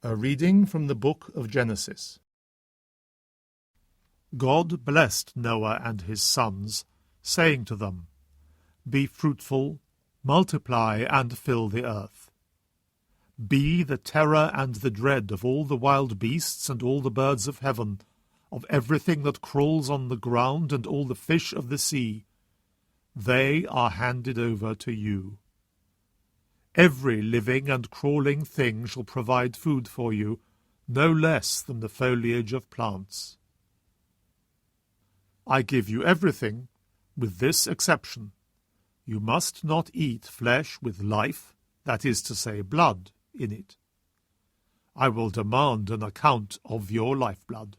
A reading from the book of Genesis. God blessed Noah and his sons, saying to them, Be fruitful, multiply, and fill the earth. Be the terror and the dread of all the wild beasts and all the birds of heaven, of everything that crawls on the ground and all the fish of the sea. They are handed over to you. Every living and crawling thing shall provide food for you, no less than the foliage of plants. I give you everything, with this exception. You must not eat flesh with life, that is to say, blood, in it. I will demand an account of your lifeblood.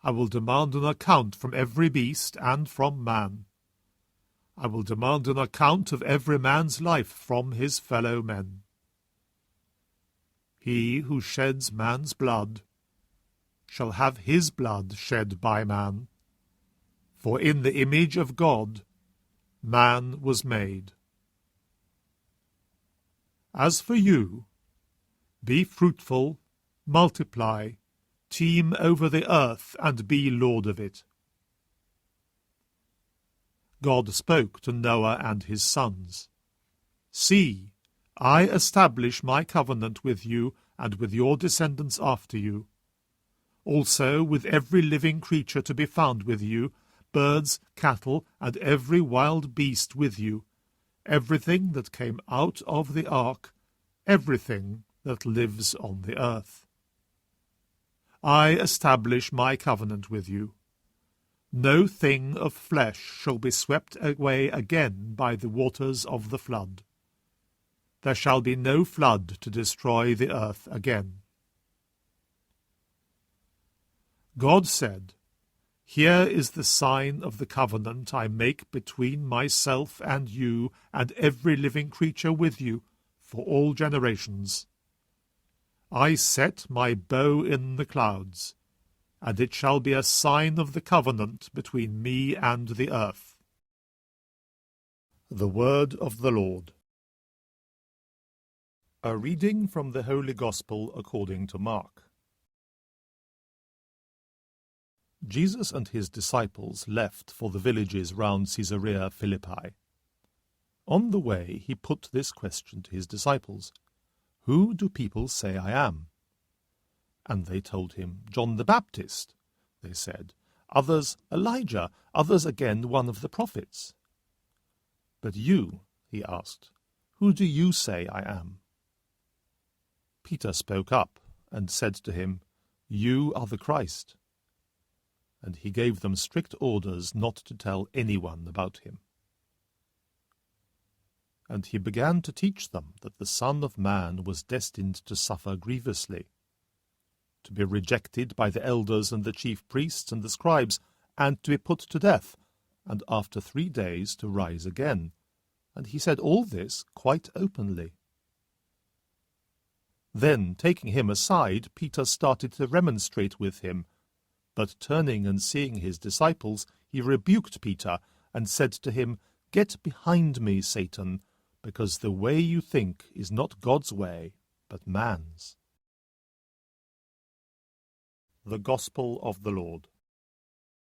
I will demand an account from every beast and from man. I will demand an account of every man's life from his fellow men. He who sheds man's blood shall have his blood shed by man, for in the image of God man was made. As for you, be fruitful, multiply, teem over the earth, and be lord of it. God spoke to Noah and his sons. See, I establish my covenant with you and with your descendants after you, also with every living creature to be found with you, birds, cattle, and every wild beast with you, everything that came out of the ark, everything that lives on the earth. I establish my covenant with you. No thing of flesh shall be swept away again by the waters of the flood. There shall be no flood to destroy the earth again. God said, Here is the sign of the covenant I make between myself and you and every living creature with you for all generations. I set my bow in the clouds, and it shall be a sign of the covenant between me and the earth. The Word of the Lord. A reading from the Holy Gospel according to Mark. Jesus and his disciples left for the villages round Caesarea Philippi. On the way he put this question to his disciples, Who do people say I am? And they told him, John the Baptist, they said, others Elijah, others again one of the prophets. But you, he asked, who do you say I am? Peter spoke up and said to him, You are the Christ. And he gave them strict orders not to tell anyone about him. And he began to teach them that the Son of Man was destined to suffer grievously, to be rejected by the elders and the chief priests and the scribes, and to be put to death, and after 3 days to rise again. And he said all this quite openly. Then, taking him aside, Peter started to remonstrate with him, but turning and seeing his disciples, he rebuked Peter, and said to him, Get behind me, Satan, because the way you think is not God's way, but man's. The Gospel of the Lord.